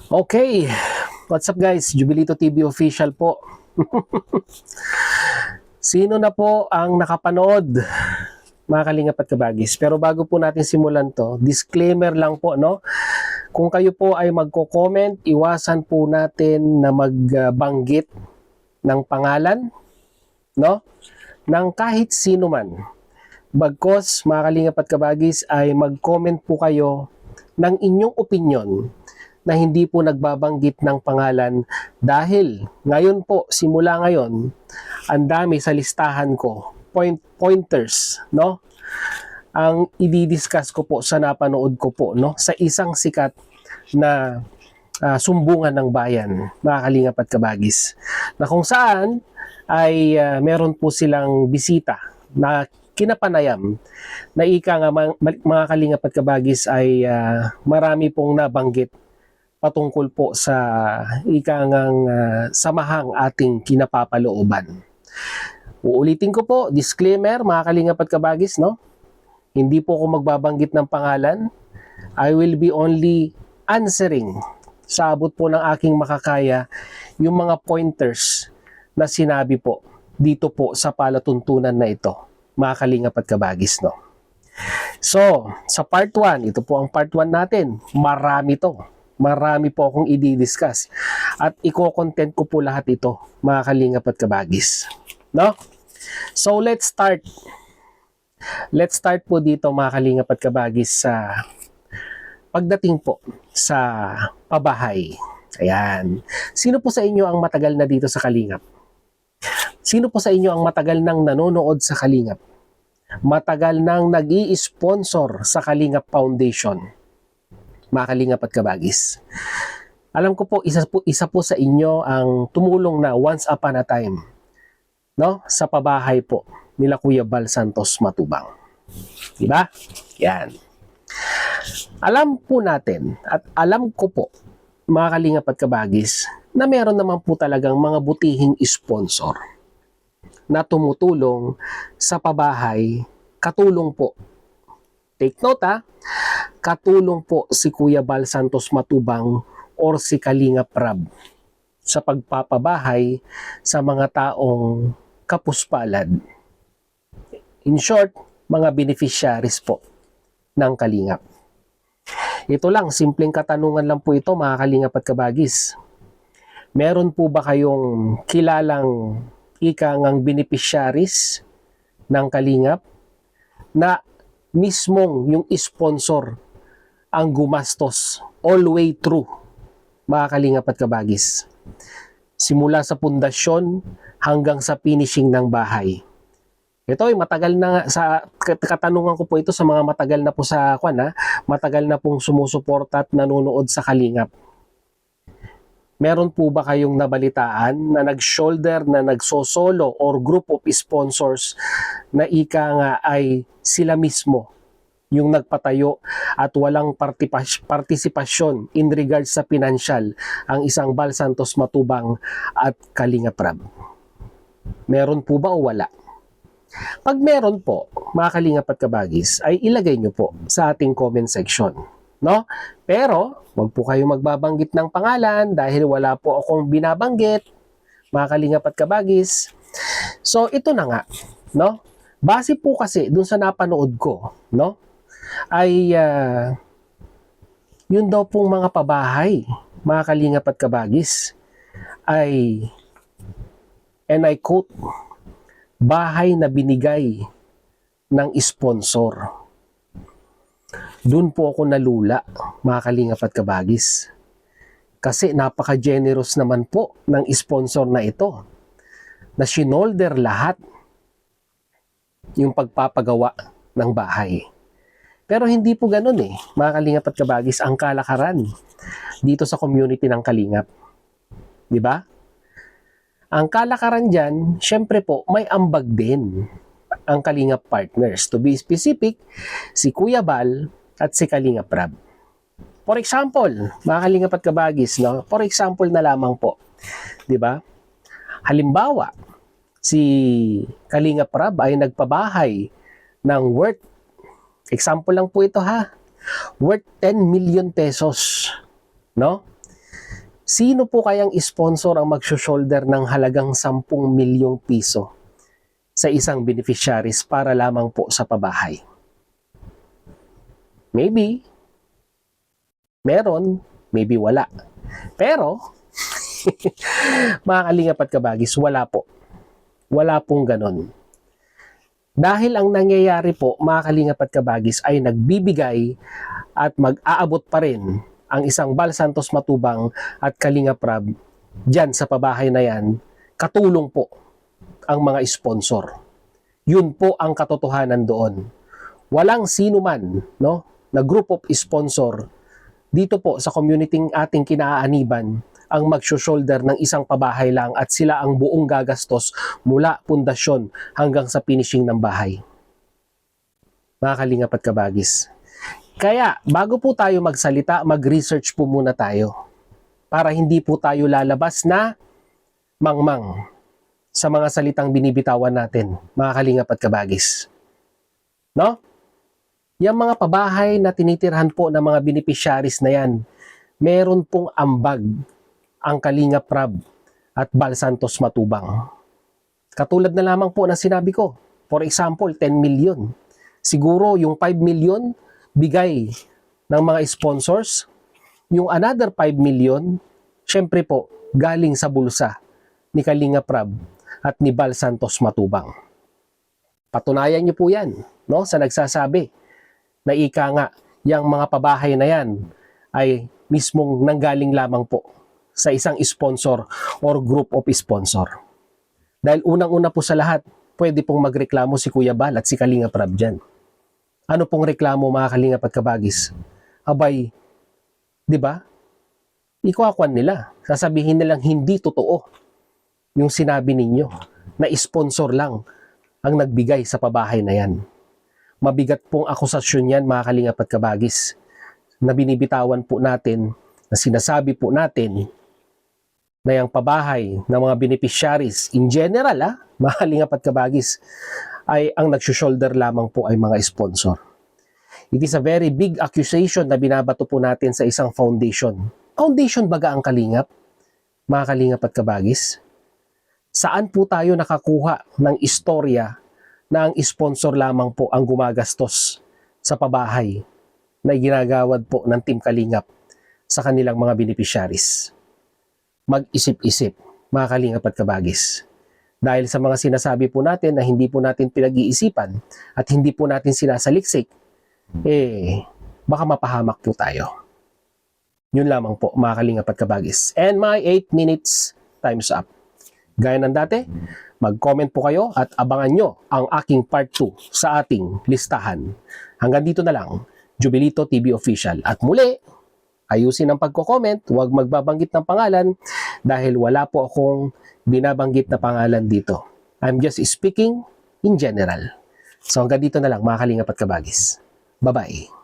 Okay, what's up guys? Jubilito TV official po. Sino na po ang nakapanood, mga kalingap at kabagis? Pero bago po natin simulan to, disclaimer lang po, no? Kung kayo po ay magko-comment, iwasan po natin na magbanggit ng pangalan, no? Ng kahit sino man. Bagkos, mga kalingap at kabagis, ay mag-comment po kayo ng inyong opinion na hindi po nagbabanggit ng pangalan dahil ngayon po, simula ngayon, ang dami sa listahan ko, pointers, no? Ang i-discuss ko po sa napanood ko po, no? Sa isang sikat na sumbungan ng bayan, mga kalingap at kabagis, na kung saan ay meron po silang bisita na kinapanayam na ika nga mga kalingap at kabagis ay marami pong nabanggit patungkol po sa ikangang samahang ating kinapapalooban. Uulitin ko po, disclaimer mga kalingap at kabagis, no? Hindi po ako magbabanggit ng pangalan. I will be only answering sa abot po ng aking makakaya yung mga pointers na sinabi po dito po sa palatuntunan na ito, mga kalingap at kabagis, no? So, sa part 1, ito po ang part 1 natin. Marami po akong i-discuss at i-content ko po lahat ito, mga kalingap at kabagis, no? So let's start po dito, mga kalingap at kabagis, sa pagdating po sa pabahay. Ayan, sino po sa inyo ang matagal na dito sa Kalingap? Sino po sa inyo ang matagal nang nanonood sa Kalingap? Matagal nang nag-i-sponsor sa Kalingap Foundation, mga kalingap at kabagis? Alam ko po, isa po sa inyo ang tumulong na once upon a time, no? Sa pabahay po nila Kuya Bal Santos Matubang. Diba? Yan. Alam po natin at alam ko po, mga kalingap at kabagis, na meron naman po talagang mga butihing sponsor na tumutulong sa pabahay. Katulong po, take note katulong po si Kuya Bal Santos Matubang or si Kalingap Rab sa pagpapabahay sa mga taong kapuspalad. In short, mga beneficiaries po ng Kalingap. Ito lang, simpleng katanungan lang po ito, mga kalingap at kabagis. Meron po ba kayong kilalang ikangang beneficiaries ng Kalingap na mismong yung sponsor ang gumastos all way through, mga kalingap at kabagis? Simula sa pundasyon hanggang sa finishing ng bahay. Ito ay matagal na, sa katanungan ko po ito sa mga matagal na po sa matagal na pong sumusuporta at nanonood sa Kalingap. Meron po ba kayong nabalitaan na nag-shoulder, na nagsosolo or group of sponsors na ika nga ay sila mismo yung nagpatayo at walang partisipasyon in regards sa financial ang isang Bal Santos Matubang at Kalingap Rab? Meron po ba o wala? Pag meron po, mga kalingap at kabagis, ay ilagay nyo po sa ating comment section, no? Pero, wag po kayo magbabanggit ng pangalan dahil wala po akong binabanggit, mga kalingap at kabagis. So, ito na nga, no? Base po kasi dun sa napanood ko, no? Ay, yun daw pong mga pabahay, mga kalingap at kabagis, ay, and I quote, bahay na binigay ng sponsor. Doon po ako nalula, mga kalingap at kabagis. Kasi napaka-generous naman po ng sponsor na ito, na shinolder lahat yung pagpapagawa ng bahay. Pero hindi po ganun mga kalingap at kabagis, ang kalakaran dito sa community ng Kalingap. Diba? Ang kalakaran dyan, syempre po, may ambag din ang Kalingap partners. To be specific, si Kuya Bal at si Kalingap Rab. For example, mga kalingap at kabagis, no? For example na lamang po, di ba? Halimbawa, si Kalingap Rab ay nagpabahay ng worth, example lang po ito worth 10 million pesos, no? Sino po kayang sponsor ang mag-shoulder ng halagang 10 milyong piso sa isang beneficiaries para lamang po sa pabahay? Maybe, meron, maybe wala. Pero, mga kalingap at kabagis, wala po. Wala pong ganon. Dahil ang nangyayari po, mga kalingap at kabagis, ay nagbibigay at mag-aabot pa rin ang isang Bal Santos Matubang at Kalingap Rab dyan sa pabahay na yan, katulong po ang mga sponsor. Yun po ang katotohanan doon. Walang sino man, no, na group of sponsor dito po sa community ating kinaaaniban ang mag-shoulder ng isang pabahay lang at sila ang buong gagastos mula pundasyon hanggang sa finishing ng bahay. Mga kalingap at kabagis. Kaya, bago po tayo magsalita, mag-research po muna tayo para hindi po tayo lalabas na mangmang sa mga salitang binibitawan natin, mga kalingap at kabagis. No? Yung mga pabahay na tinitirhan po ng mga beneficiaries na yan, meron pong ambag ang Kalingap Rab at Bal Santos Matubang. Katulad na lamang po na sinabi ko, for example, 10 million. Siguro yung 5 million, bigay ng mga sponsors. Yung another 5 million, syempre po, galing sa bulsa ni Kalingap Rab at ni Bal Santos Matubang. Patunayan niyo po yan, no? Sa nagsasabi na ika nga, yung mga pabahay na yan ay mismong nanggaling lamang po sa isang sponsor or group of sponsor. Dahil unang-una po sa lahat, pwede pong magreklamo si Kuya Bal at si Kalingap Rab dyan. Ano pong reklamo, mga kalingap at kabagis? Abay, di ba? Ikuakwan nila. Sasabihin nilang hindi totoo yung sinabi ninyo na sponsor lang ang nagbigay sa pabahay na yan. Mabigat pong akusasyon yan, mga kalingap at kabagis, na binibitawan po natin, na sinasabi po natin na yung pabahay ng mga beneficiaries in general, mga kalingap at kabagis, ay ang nag-shoulder lamang po ay mga sponsor. It is a very big accusation na binabato po natin sa isang foundation. Foundation baga ang kalingap? Mga kalingap at kabagis? Saan po tayo nakakuha ng istorya na ang sponsor lamang po ang gumagastos sa pabahay na ginagawad po ng Team Kalingap sa kanilang mga beneficiaries? Mag-isip-isip, mga kalingap at kabagis. Dahil sa mga sinasabi po natin na hindi po natin pinag-iisipan at hindi po natin sinasaliksik, baka mapahamak po tayo. Yun lamang po, mga kalingap at kabagis. And my 8 minutes, time's up. Gaya ng dati, mag-comment po kayo at abangan nyo ang aking part 2 sa ating listahan. Hanggang dito na lang, Jubilito TV Official. At muli, ayusin ang pagko-comment, huwag magbabanggit ng pangalan dahil wala po akong binabanggit na pangalan dito. I'm just speaking in general. So hanggang dito na lang, mga kalingap at kabagis. Bye-bye.